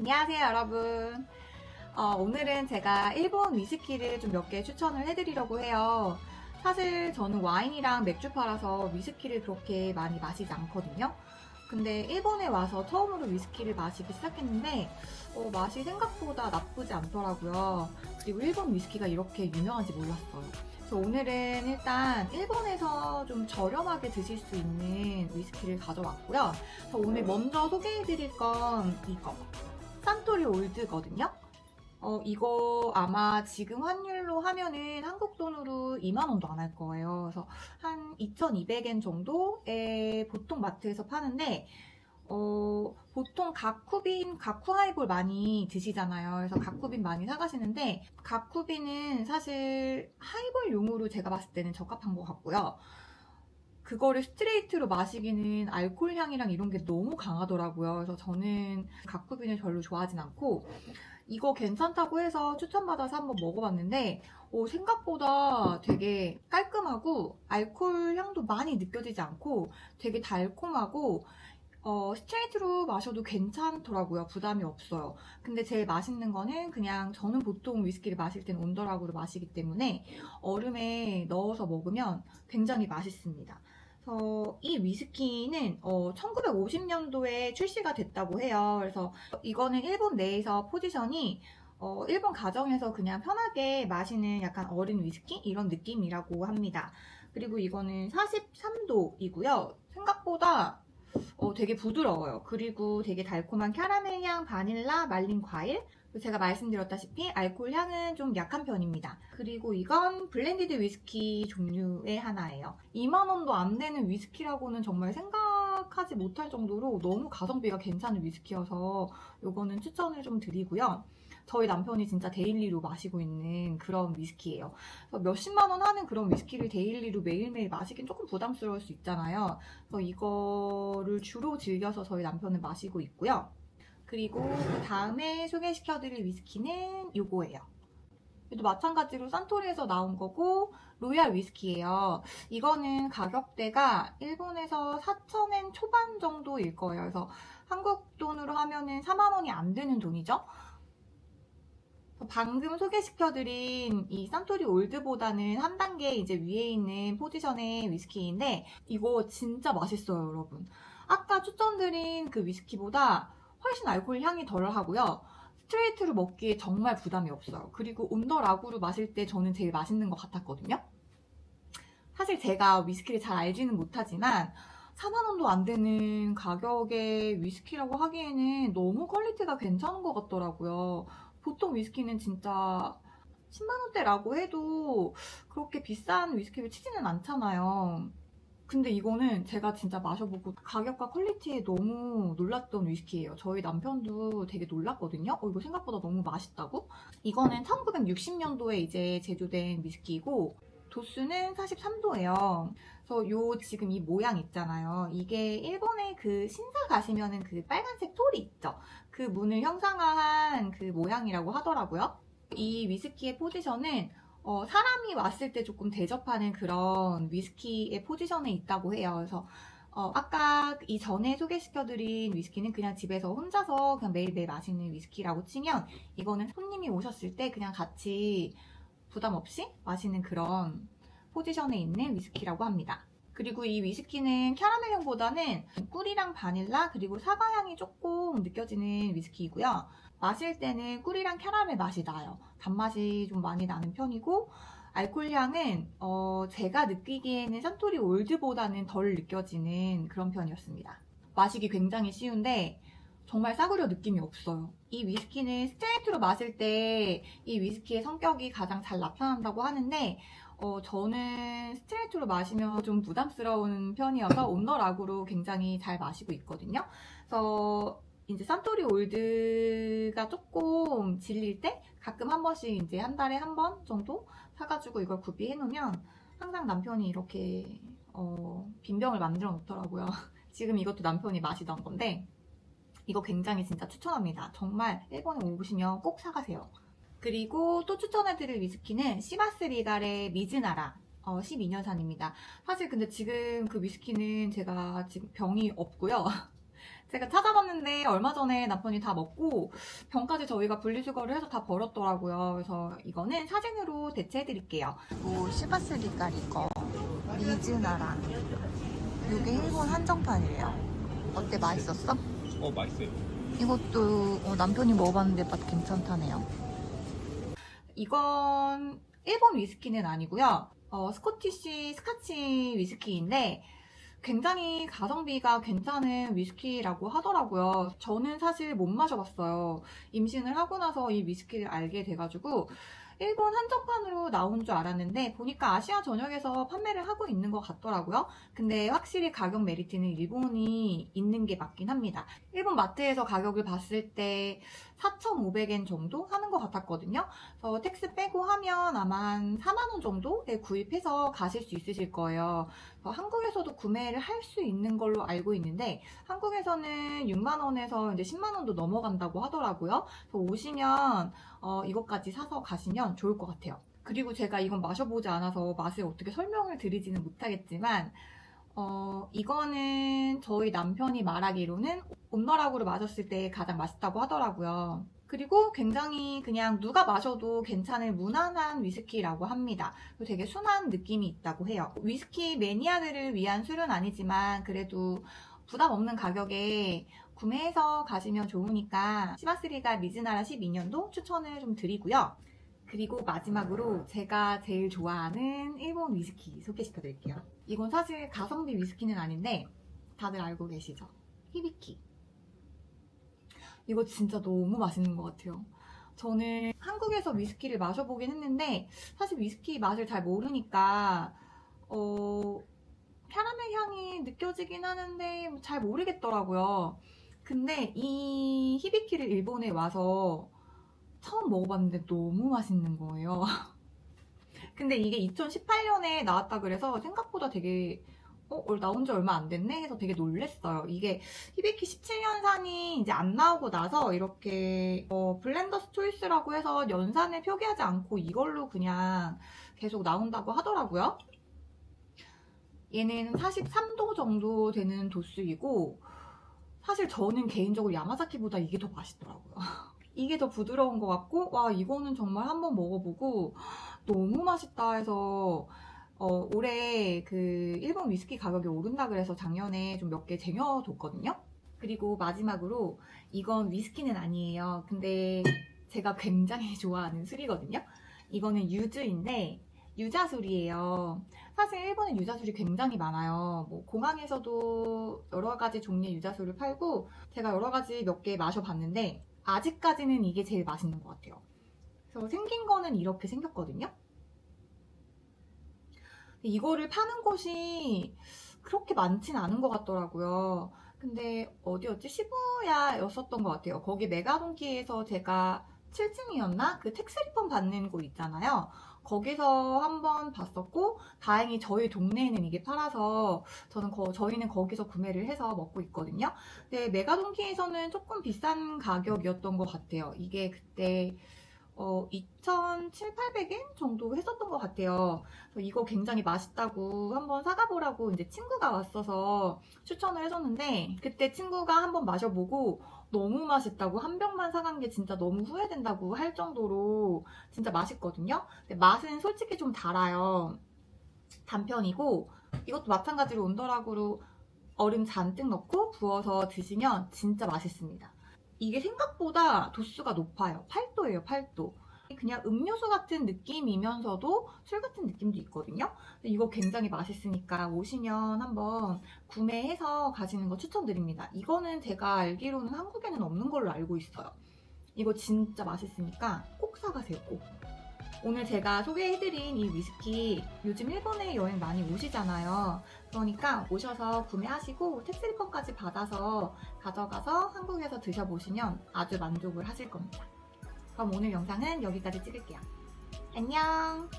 안녕하세요, 여러분. 오늘은 제가 일본 위스키를 좀 몇 개 추천을 해드리려고 해요. 사실 저는 와인이랑 맥주 팔아서 위스키를 그렇게 많이 마시지 않거든요. 근데 일본에 와서 처음으로 위스키를 마시기 시작했는데 맛이 생각보다 나쁘지 않더라고요. 그리고 일본 위스키가 이렇게 유명한지 몰랐어요. 그래서 오늘은 일단 일본에서 좀 저렴하게 드실 수 있는 위스키를 가져왔고요. 그래서 오늘 먼저 소개해드릴 건 이거. 산토리 올드거든요. 이거 아마 지금 환율로 하면은 한국 돈으로 2만 원도 안 할 거예요. 그래서 한 2,200엔 정도에 보통 마트에서 파는데, 보통 가쿠 하이볼 많이 드시잖아요. 그래서 가쿠빈 많이 사가시는데, 가쿠빈은 사실 하이볼용으로 제가 봤을 때는 적합한 것 같고요. 그거를 스트레이트로 마시기는 알코올 향이랑 이런 게 너무 강하더라고요. 그래서 저는 가쿠빈을 별로 좋아하진 않고 이거 괜찮다고 해서 추천받아서 한번 먹어봤는데 생각보다 되게 깔끔하고 알코올 향도 많이 느껴지지 않고 되게 달콤하고 스트레이트로 마셔도 괜찮더라고요. 부담이 없어요. 근데 제일 맛있는 거는 그냥 저는 보통 위스키를 마실 때는 온더락으로 마시기 때문에 얼음에 넣어서 먹으면 굉장히 맛있습니다. 그래서 이 위스키는 1950년도에 출시가 됐다고 해요. 그래서 이거는 일본 내에서 포지션이 일본 가정에서 그냥 편하게 마시는 약간 어린 위스키 이런 느낌이라고 합니다. 그리고 이거는 43도이고요. 생각보다 되게 부드러워요. 그리고 되게 달콤한 캐러멜 향, 바닐라, 말린 과일. 제가 말씀드렸다시피 알코올 향은 좀 약한 편입니다. 그리고 이건 블렌디드 위스키 종류의 하나예요. 2만 원도 안 되는 위스키라고는 정말 생각하지 못할 정도로 너무 가성비가 괜찮은 위스키여서 이거는 추천을 좀 드리고요. 저희 남편이 진짜 데일리로 마시고 있는 그런 위스키예요. 몇십만 원 하는 그런 위스키를 데일리로 매일매일 마시긴 조금 부담스러울 수 있잖아요. 그래서 이거를 주로 즐겨서 저희 남편은 마시고 있고요. 그리고 그 다음에 소개시켜드릴 위스키는 이거예요. 이것도 마찬가지로 산토리에서 나온 거고 로얄 위스키예요. 이거는 가격대가 일본에서 4,000엔 초반 정도일 거예요. 그래서 한국 돈으로 하면은 4만 원이 안 되는 돈이죠. 방금 소개시켜드린 이 산토리 올드보다는 한 단계 이제 위에 있는 포지션의 위스키인데 이거 진짜 맛있어요, 여러분. 아까 추천드린 그 위스키보다 훨씬 알코올 향이 덜 하고요. 스트레이트로 먹기에 정말 부담이 없어요. 그리고 온더락으로 마실 때 저는 제일 맛있는 것 같았거든요. 사실 제가 위스키를 잘 알지는 못하지만 4만 원도 안 되는 가격의 위스키라고 하기에는 너무 퀄리티가 괜찮은 것 같더라고요. 보통 위스키는 진짜 10만 원대라고 해도 그렇게 비싼 위스키를 치지는 않잖아요. 근데 이거는 제가 진짜 마셔보고 가격과 퀄리티에 너무 놀랐던 위스키예요. 저희 남편도 되게 놀랐거든요. 이거 생각보다 너무 맛있다고? 이거는 1960년도에 이제 제조된 위스키이고 도수는 43도예요. 그래서 지금 이 모양 있잖아요. 이게 일본의 그 신사 가시면은 그 빨간색 톨이 있죠. 그 문을 형상화한 그 모양이라고 하더라고요. 이 위스키의 포지션은 사람이 왔을 때 조금 대접하는 그런 위스키의 포지션에 있다고 해요. 그래서 아까 이전에 소개시켜드린 위스키는 그냥 집에서 혼자서 그냥 매일매일 마시는 위스키라고 치면 이거는 손님이 오셨을 때 그냥 같이 부담 없이 마시는 그런 포지션에 있는 위스키라고 합니다. 그리고 이 위스키는 캐러멜 향보다는 꿀이랑 바닐라 그리고 사과 향이 조금 느껴지는 위스키이고요. 마실 때는 꿀이랑 캐러멜 맛이 나요. 단맛이 좀 많이 나는 편이고 알코올 향은 제가 느끼기에는 산토리 올드보다는 덜 느껴지는 그런 편이었습니다. 마시기 굉장히 쉬운데 정말 싸구려 느낌이 없어요. 이 위스키는 스트레이트로 마실 때 이 위스키의 성격이 가장 잘 나타난다고 하는데 저는 스트레이트로 마시면 좀 부담스러운 편이어서 온더락으로 굉장히 잘 마시고 있거든요. 그래서 이제 산토리 올드가 조금 질릴 때 가끔 한 번씩 이제 한 달에 한 번 정도 사가지고 이걸 구비해 놓으면 항상 남편이 이렇게 빈병을 만들어 놓더라고요. 지금 이것도 남편이 마시던 건데 이거 굉장히 진짜 추천합니다. 정말 일본에 오시면 꼭 사가세요. 그리고 또 추천해드릴 위스키는 시바스 리갈의 미즈나라 12년산입니다. 사실 근데 지금 그 위스키는 제가 지금 병이 없고요. 제가 찾아봤는데 얼마 전에 남편이 다 먹고 병까지 저희가 분리수거를 해서 다 버렸더라고요. 그래서 이거는 사진으로 대체해드릴게요. 뭐 시바스리까리 거 미즈나랑 이게 일본 한정판이래요. 어때, 맛있었어? 맛있어요. 이것도 남편이 먹어봤는데 맛 괜찮다네요. 이건 일본 위스키는 아니고요. 스코티시 스카치 위스키인데 굉장히 가성비가 괜찮은 위스키라고 하더라고요. 저는 사실 못 마셔봤어요. 임신을 하고 나서 이 위스키를 알게 돼가지고 일본 한정판으로 나온 줄 알았는데 보니까 아시아 전역에서 판매를 하고 있는 것 같더라고요. 근데 확실히 가격 메리트는 일본이 있는 게 맞긴 합니다. 일본 마트에서 가격을 봤을 때 4,500엔 정도 하는 것 같았거든요. 그래서 텍스 빼고 하면 아마 한 4만 원 정도에 구입해서 가실 수 있으실 거예요. 한국에서도 구매를 할 수 있는 걸로 알고 있는데 한국에서는 6만 원에서 이제 10만 원도 넘어간다고 하더라고요. 그래서 오시면 이것까지 사서 가시면 좋을 것 같아요. 그리고 제가 이건 마셔보지 않아서 맛을 어떻게 설명을 드리지는 못하겠지만 이거는 저희 남편이 말하기로는 온너라구를 마셨을 때 가장 맛있다고 하더라고요. 그리고 굉장히 그냥 누가 마셔도 괜찮은 무난한 위스키라고 합니다. 되게 순한 느낌이 있다고 해요. 위스키 매니아들을 위한 술은 아니지만 그래도 부담 없는 가격에 구매해서 가시면 좋으니까 시바스리가 미즈나라 12년도 추천을 좀 드리고요. 그리고 마지막으로 제가 제일 좋아하는 일본 위스키 소개시켜 드릴게요. 이건 사실 가성비 위스키는 아닌데 다들 알고 계시죠? 히비키. 이거 진짜 너무 맛있는 것 같아요. 저는 한국에서 위스키를 마셔보긴 했는데 사실 위스키 맛을 잘 모르니까 캐러멜 향이 느껴지긴 하는데 잘 모르겠더라고요. 근데 이 히비키를 일본에 와서 처음 먹어봤는데 너무 맛있는 거예요. 근데 이게 2018년에 나왔다 그래서 생각보다 되게 나온 지 얼마 안 됐네 해서 되게 놀랬어요. 이게 히비키 17년산이 이제 안 나오고 나서 이렇게 블렌더스 초이스라고 해서 연산을 표기하지 않고 이걸로 그냥 계속 나온다고 하더라고요. 얘는 43도 정도 되는 도수이고 사실 저는 개인적으로 야마자키보다 이게 더 맛있더라고요. 이게 더 부드러운 것 같고 와 이거는 정말 한번 먹어보고 너무 맛있다 해서 올해 그 일본 위스키 가격이 오른다 그래서 작년에 좀 몇 개 쟁여뒀거든요. 그리고 마지막으로 이건 위스키는 아니에요. 근데 제가 굉장히 좋아하는 술이거든요. 이거는 유주인데 유자술이에요. 사실 일본에 유자술이 굉장히 많아요. 뭐 공항에서도 여러 가지 종류의 유자술을 팔고 제가 여러 가지 몇 개 마셔봤는데 아직까지는 이게 제일 맛있는 것 같아요. 그래서 생긴 거는 이렇게 생겼거든요. 이거를 파는 곳이 그렇게 많진 않은 것 같더라고요. 근데 어디였지? 시부야였었던 것 같아요. 거기 메가돈키에서 제가 7층이었나? 그 텍스 리펀 받는 곳 있잖아요. 거기서 한번 봤었고 다행히 저희 동네에는 이게 팔아서 저희는 거기서 구매를 해서 먹고 있거든요. 근데 메가돈키에서는 조금 비싼 가격이었던 것 같아요. 이게 그때 2,700~800엔 정도 했었던 것 같아요. 이거 굉장히 맛있다고 한번 사가보라고 이제 친구가 왔어서 추천을 해줬는데 그때 친구가 한번 마셔보고 너무 맛있다고 한 병만 사간 게 진짜 너무 후회된다고 할 정도로 진짜 맛있거든요. 근데 맛은 솔직히 좀 달아요. 단편이고 이것도 마찬가지로 온더락으로 얼음 잔뜩 넣고 부어서 드시면 진짜 맛있습니다. 이게 생각보다 도수가 높아요. 8도예요, 8도. 그냥 음료수 같은 느낌이면서도 술 같은 느낌도 있거든요. 이거 굉장히 맛있으니까 오시면 한번 구매해서 가시는 거 추천드립니다. 이거는 제가 알기로는 한국에는 없는 걸로 알고 있어요. 이거 진짜 맛있으니까 꼭 사가세요, 꼭. 오늘 제가 소개해드린 이 위스키 요즘 일본에 여행 많이 오시잖아요. 그러니까 오셔서 구매하시고 텍스 리펀까지 받아서 가져가서 한국에서 드셔보시면 아주 만족을 하실 겁니다. 그럼 오늘 영상은 여기까지 찍을게요. 안녕!